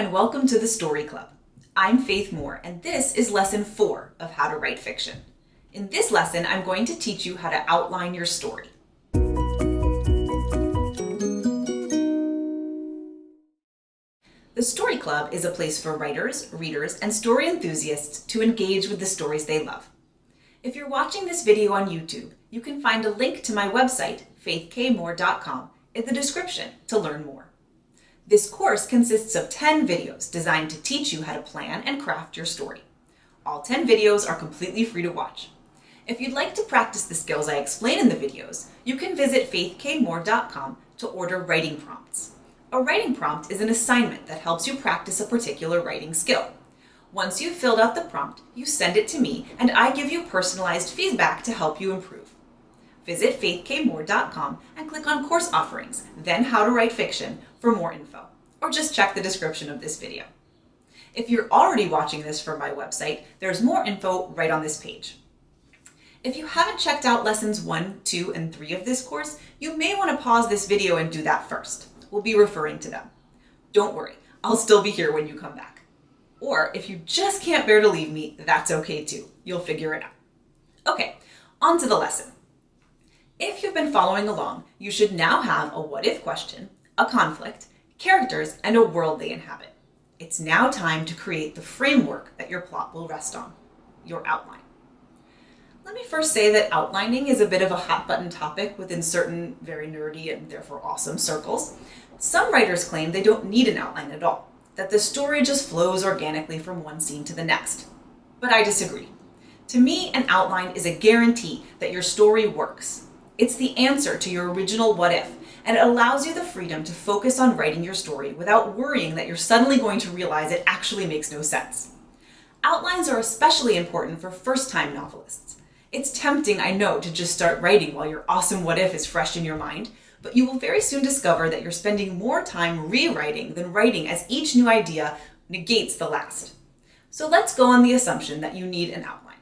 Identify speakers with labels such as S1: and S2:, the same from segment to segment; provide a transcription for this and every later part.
S1: and welcome to the Story Club. I'm Faith Moore, and this is lesson 4 of How to Write Fiction. In this lesson, I'm going to teach you how to outline your story. The Story Club is a place for writers, readers, and story enthusiasts to engage with the stories they love. If you're watching this video on YouTube, you can find a link to my website, faithkmoore.com, in the description to learn more. This course consists of 10 videos designed to teach you how to plan and craft your story. All 10 videos are completely free to watch. If you'd like to practice the skills I explain in the videos, you can visit faithkmoore.com to order writing prompts. A writing prompt is an assignment that helps you practice a particular writing skill. Once you've filled out the prompt, you send it to me and I give you personalized feedback to help you improve. Visit faithkmoore.com and click on Course Offerings, then How to Write Fiction for more info, or just check the description of this video. If you're already watching this from my website, there's more info right on this page. If you haven't checked out lessons 1, 2, and 3 of this course, you may want to pause this video and do that first. We'll be referring to them. Don't worry, I'll still be here when you come back. Or if you just can't bear to leave me, that's okay too. You'll figure it out. Okay, on to the lesson. If you've been following along, you should now have a what-if question, a conflict, characters, and a world they inhabit. It's now time to create the framework that your plot will rest on, your outline. Let me first say that outlining is a bit of a hot-button topic within certain very nerdy and therefore awesome circles. Some writers claim they don't need an outline at all, that the story just flows organically from one scene to the next. But I disagree. To me, an outline is a guarantee that your story works. It's the answer to your original what if, and it allows you the freedom to focus on writing your story without worrying that you're suddenly going to realize it actually makes no sense. Outlines are especially important for first-time novelists. It's tempting, I know, to just start writing while your awesome what if is fresh in your mind, but you will very soon discover that you're spending more time rewriting than writing, as each new idea negates the last. So let's go on the assumption that you need an outline.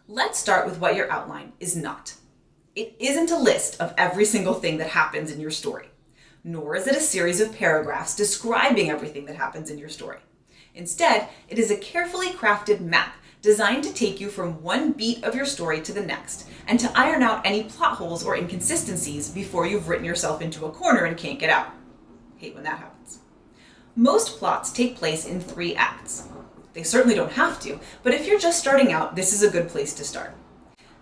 S1: Let's start with what your outline is not. It isn't a list of every single thing that happens in your story, nor is it a series of paragraphs describing everything that happens in your story. Instead, it is a carefully crafted map designed to take you from one beat of your story to the next and to iron out any plot holes or inconsistencies before you've written yourself into a corner and can't get out. Hate when that happens. Most plots take place in 3 acts. They certainly don't have to, but if you're just starting out, this is a good place to start.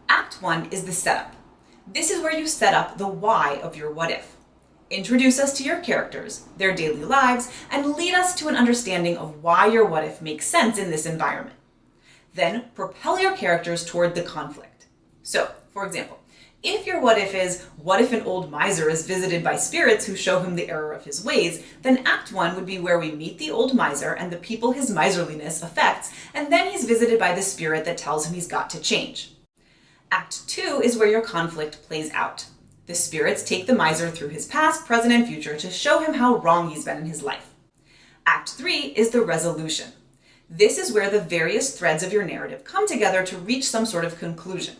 S1: Act 1 is the setup. This is where you set up the why of your what if. Introduce us to your characters, their daily lives, and lead us to an understanding of why your what if makes sense in this environment. Then propel your characters toward the conflict. So, for example, if your what if is, what if an old miser is visited by spirits who show him the error of his ways, then Act 1 would be where we meet the old miser and the people his miserliness affects, and then he's visited by the spirit that tells him he's got to change. Act 2 is where your conflict plays out. The spirits take the miser through his past, present, and future to show him how wrong he's been in his life. Act 3 is the resolution. This is where the various threads of your narrative come together to reach some sort of conclusion.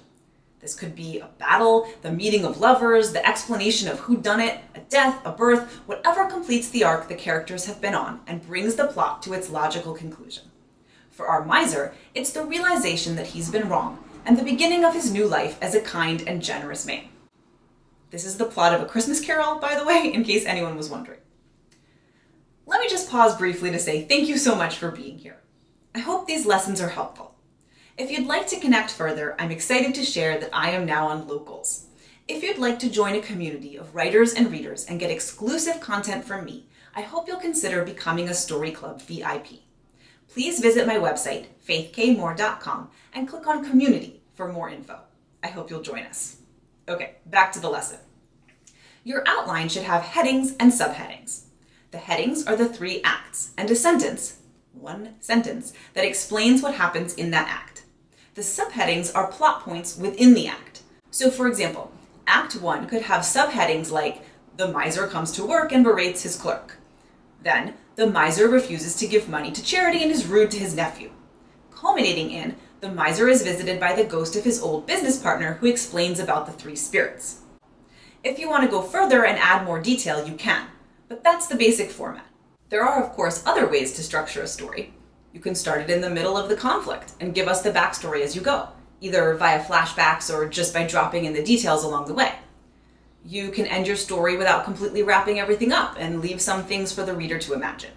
S1: This could be a battle, the meeting of lovers, the explanation of whodunit, a death, a birth, whatever completes the arc the characters have been on and brings the plot to its logical conclusion. For our miser, it's the realization that he's been wrong, and the beginning of his new life as a kind and generous man. This is the plot of A Christmas Carol, by the way, in case anyone was wondering. Let me just pause briefly to say thank you so much for being here. I hope these lessons are helpful. If you'd like to connect further, I'm excited to share that I am now on Locals. If you'd like to join a community of writers and readers and get exclusive content from me, I hope you'll consider becoming a Story Club VIP. Please visit my website, faithkmoore.com, and click on Community for more info. I hope you'll join us. Okay, back to the lesson. Your outline should have headings and subheadings. The headings are the 3 acts, and a sentence, one sentence, that explains what happens in that act. The subheadings are plot points within the act. So for example, Act 1 could have subheadings like, the miser comes to work and berates his clerk. Then, the miser refuses to give money to charity and is rude to his nephew. Culminating in, the miser is visited by the ghost of his old business partner who explains about the 3 spirits. If you want to go further and add more detail, you can, but that's the basic format. There are, of course, other ways to structure a story. You can start it in the middle of the conflict and give us the backstory as you go, either via flashbacks or just by dropping in the details along the way. You can end your story without completely wrapping everything up and leave some things for the reader to imagine.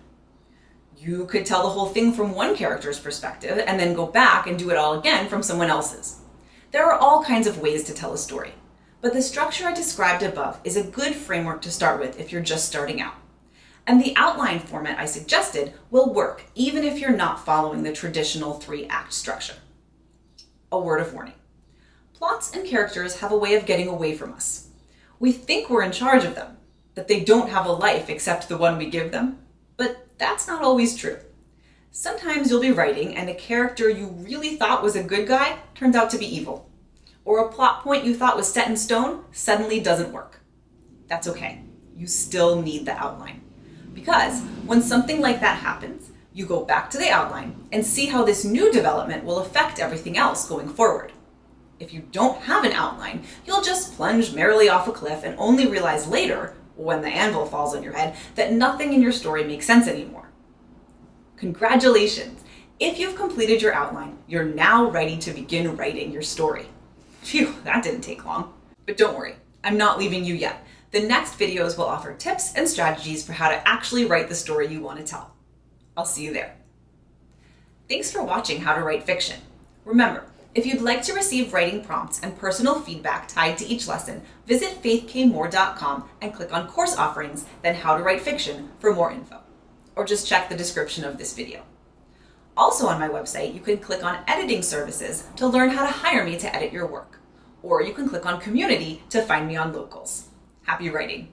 S1: You could tell the whole thing from one character's perspective and then go back and do it all again from someone else's. There are all kinds of ways to tell a story, but the structure I described above is a good framework to start with if you're just starting out. And the outline format I suggested will work even if you're not following the traditional 3-act structure. A word of warning. Plots and characters have a way of getting away from us. We think we're in charge of them, that they don't have a life except the one we give them, but that's not always true. Sometimes you'll be writing and a character you really thought was a good guy turns out to be evil. Or a plot point you thought was set in stone suddenly doesn't work. That's okay. You still need the outline. Because when something like that happens, you go back to the outline and see how this new development will affect everything else going forward. If you don't have an outline, you'll just plunge merrily off a cliff and only realize later, when the anvil falls on your head, that nothing in your story makes sense anymore. Congratulations! If you've completed your outline, you're now ready to begin writing your story. Phew, that didn't take long. But don't worry, I'm not leaving you yet. The next videos will offer tips and strategies for how to actually write the story you want to tell. I'll see you there. Thanks for watching How to Write Fiction. Remember, if you'd like to receive writing prompts and personal feedback tied to each lesson, visit faithkmoore.com and click on Course Offerings, then How to Write Fiction for more info. Or just check the description of this video. Also on my website, you can click on Editing Services to learn how to hire me to edit your work. Or you can click on Community to find me on Locals. Happy writing!